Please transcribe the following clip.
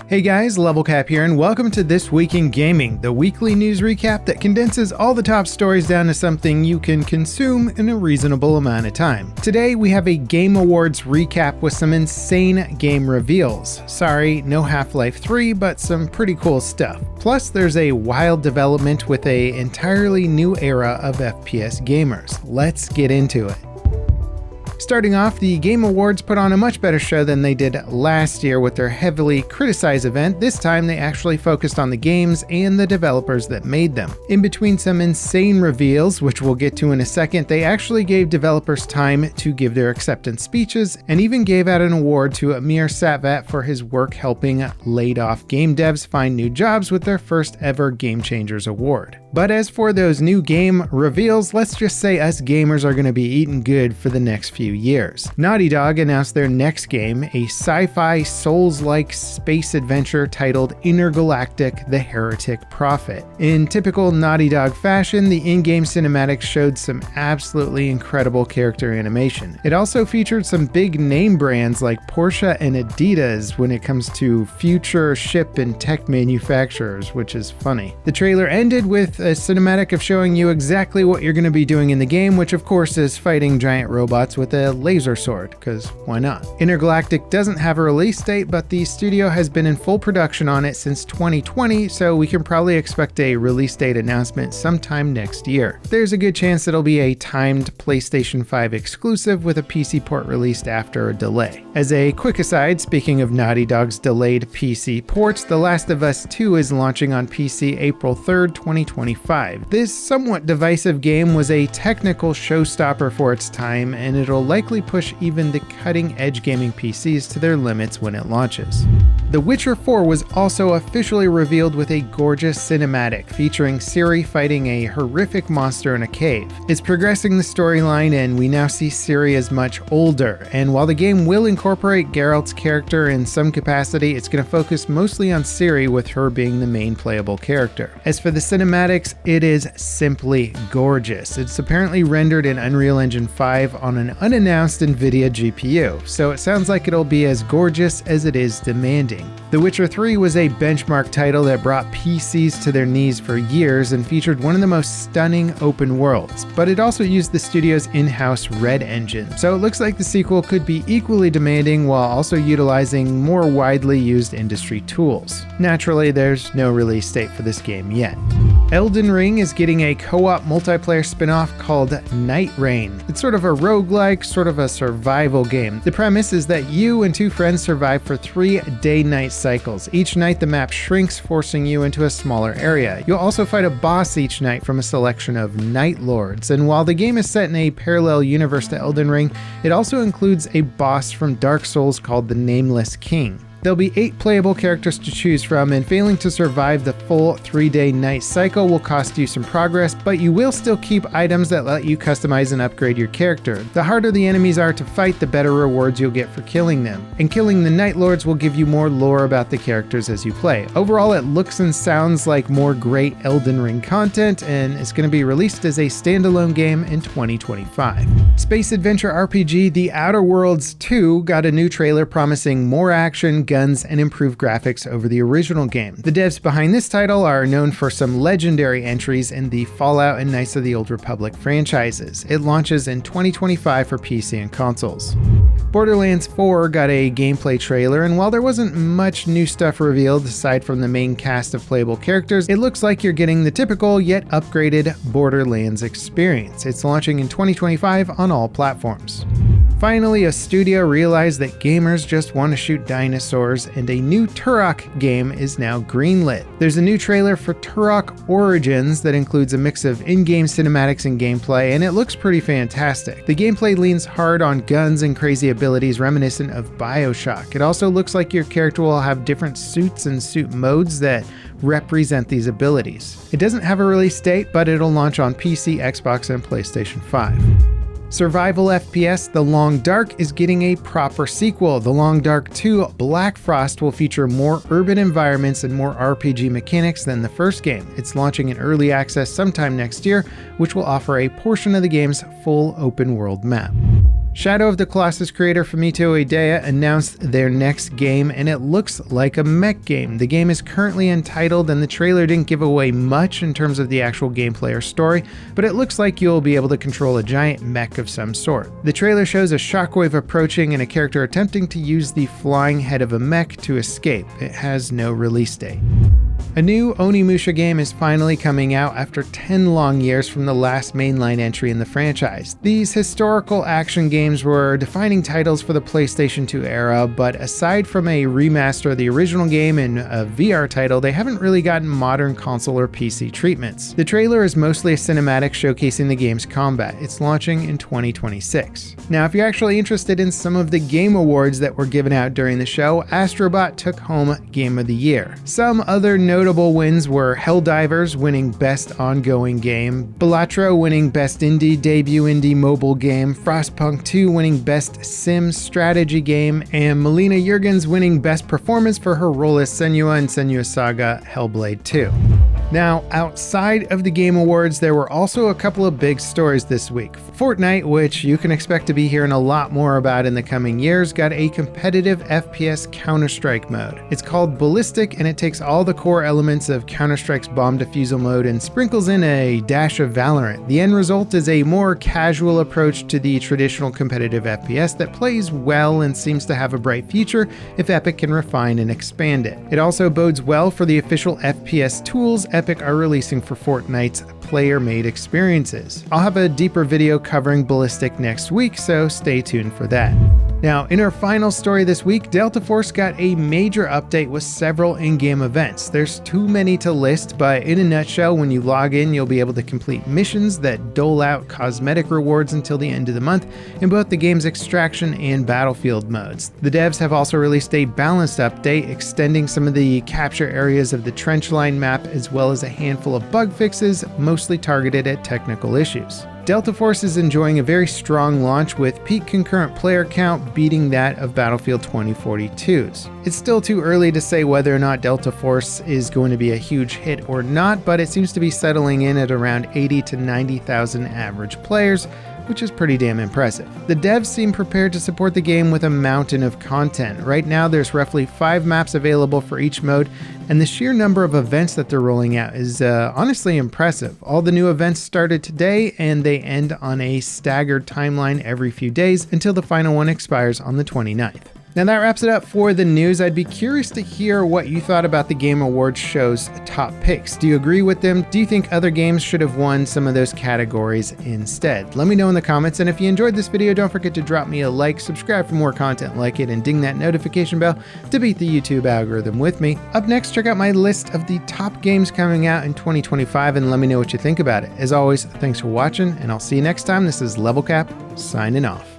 Hey guys, Level Cap here, and welcome to This Week in Gaming, the weekly news recap that condenses all the top stories down to something you can consume in a reasonable amount of time. Today we have a Game Awards recap with some insane game reveals. Sorry, no Half-Life 3, but some pretty cool stuff. Plus there's a wild development with an entirely new era of FPS gamers. Let's get into it. Starting off, the Game Awards put on a much better show than they did last year with their heavily criticized event. This time they actually focused on the games and the developers that made them. In between some insane reveals, which we'll get to in a second, they actually gave developers time to give their acceptance speeches and even gave out an award to Amir Satvat for his work helping laid off game devs find new jobs with their first ever Game Changers Award. But as for those new game reveals, let's just say us gamers are going to be eating good for the next few years. Naughty Dog announced their next game, a sci-fi Souls-like space adventure titled Intergalactic: The Heretic Prophet. In typical Naughty Dog fashion, the in-game cinematics showed some absolutely incredible character animation. It also featured some big name brands like Porsche and Adidas when it comes to future ship and tech manufacturers, which is funny. The trailer ended with a cinematic of showing you exactly what you're going to be doing in the game, which of course is fighting giant robots with a laser sword, because why not? Intergalactic doesn't have a release date, but the studio has been in full production on it since 2020, so we can probably expect a release date announcement sometime next year. There's a good chance it'll be a timed PlayStation 5 exclusive with a PC port released after a delay. As a quick aside, speaking of Naughty Dog's delayed PC ports, The Last of Us 2 is launching on PC April 3rd, 2025. This somewhat divisive game was a technical showstopper for its time, and it'll likely push even the cutting-edge gaming PCs to their limits when it launches. The Witcher 4 was also officially revealed with a gorgeous cinematic featuring Ciri fighting a horrific monster in a cave. It's progressing the storyline, and we now see Ciri as much older, and while the game will incorporate Geralt's character in some capacity, it's going to focus mostly on Ciri, with her being the main playable character. As for the cinematics, it is simply gorgeous. It's apparently rendered in Unreal Engine 5 on an unannounced NVIDIA GPU, so it sounds like it'll be as gorgeous as it is demanding. The Witcher 3 was a benchmark title that brought PCs to their knees for years and featured one of the most stunning open worlds, but it also used the studio's in-house Red engine, so it looks like the sequel could be equally demanding while also utilizing more widely used industry tools. Naturally, there's no release date for this game yet. Elden Ring is getting a co-op multiplayer spin-off called Nightreign. It's sort of a roguelike, sort of a survival game. The premise is that you and two friends survive for 3 day-night cycles. Each night the map shrinks, forcing you into a smaller area. You'll also fight a boss each night from a selection of Night Lords, and while the game is set in a parallel universe to Elden Ring, it also includes a boss from Dark Souls called the Nameless King. There'll be 8 playable characters to choose from, and failing to survive the full 3-day night cycle will cost you some progress, but you will still keep items that let you customize and upgrade your character. The harder the enemies are to fight, the better rewards you'll get for killing them. And killing the Night Lords will give you more lore about the characters as you play. Overall, it looks and sounds like more great Elden Ring content, and it's going to be released as a standalone game in 2025. Space adventure RPG The Outer Worlds 2 got a new trailer promising more action, guns, and improved graphics over the original game. The devs behind this title are known for some legendary entries in the Fallout and Knights of the Old Republic franchises. It launches in 2025 for PC and consoles. Borderlands 4 got a gameplay trailer, and while there wasn't much new stuff revealed aside from the main cast of playable characters, it looks like you're getting the typical yet upgraded Borderlands experience. It's launching in 2025 on all platforms. Finally, a studio realized that gamers just want to shoot dinosaurs, and a new Turok game is now greenlit. There's a new trailer for Turok Origins that includes a mix of in-game cinematics and gameplay, and it looks pretty fantastic. The gameplay leans hard on guns and crazy abilities reminiscent of BioShock. It also looks like your character will have different suits and suit modes that represent these abilities. It doesn't have a release date, but it'll launch on PC, Xbox, and PlayStation 5. Survival FPS The Long Dark is getting a proper sequel. The Long Dark 2 Blackfrost will feature more urban environments and more RPG mechanics than the first game. It's launching in early access sometime next year, which will offer a portion of the game's full open world map. Shadow of the Colossus creator Fumito Ueda announced their next game, and it looks like a mech game. The game is currently untitled, and the trailer didn't give away much in terms of the actual gameplay or story, but it looks like you'll be able to control a giant mech of some sort. The trailer shows a shockwave approaching and a character attempting to use the flying head of a mech to escape. It has no release date. A new Onimusha game is finally coming out after 10 long years from the last mainline entry in the franchise. These historical action games were defining titles for the PlayStation 2 era, but aside from a remaster of the original game and a VR title, they haven't really gotten modern console or PC treatments. The trailer is mostly a cinematic showcasing the game's combat. It's launching in 2026. Now, if you're actually interested in some of the game awards that were given out during the show, Astrobot took home Game of the Year. Some other notable wins were Helldivers winning Best Ongoing Game, Balatro winning Best Indie Debut Indie Mobile Game, Frostpunk 2 winning Best Sim Strategy Game, and Melina Jurgens winning Best Performance for her role as Senua in Senua Saga Hellblade 2. Now, outside of the Game Awards, there were also a couple of big stories this week. Fortnite, which you can expect to be hearing a lot more about in the coming years, got a competitive FPS Counter-Strike mode. It's called Ballistic, and it takes all the core elements of Counter-Strike's bomb defusal mode and sprinkles in a dash of Valorant. The end result is a more casual approach to the traditional competitive FPS that plays well and seems to have a bright future if Epic can refine and expand it. It also bodes well for the official FPS tools Epic are releasing for Fortnite's player-made experiences. I'll have a deeper video covering Ballistic next week, so stay tuned for that. Now, in our final story this week, Delta Force got a major update with several in-game events. There's too many to list, but in a nutshell, when you log in, you'll be able to complete missions that dole out cosmetic rewards until the end of the month in both the game's extraction and battlefield modes. The devs have also released a balanced update, extending some of the capture areas of the Trenchline map, as well as a handful of bug fixes, mostly targeted at technical issues. Delta Force is enjoying a very strong launch, with peak concurrent player count beating that of Battlefield 2042's. It's still too early to say whether or not Delta Force is going to be a huge hit or not, but it seems to be settling in at around 80 to 90,000 average players, which is pretty damn impressive. The devs seem prepared to support the game with a mountain of content. Right now, there's roughly 5 maps available for each mode, and the sheer number of events that they're rolling out is honestly impressive. All the new events started today, and they end on a staggered timeline every few days until the final one expires on the 29th. Now that wraps it up for the news. I'd be curious to hear what you thought about the Game Awards show's top picks. Do you agree with them? Do you think other games should have won some of those categories instead? Let me know in the comments, and if you enjoyed this video, don't forget to drop me a like, subscribe for more content like it, and ding that notification bell to beat the YouTube algorithm with me. Up next, check out my list of the top games coming out in 2025 and let me know what you think about it. As always, thanks for watching, and I'll see you next time. This is Level Cap, signing off.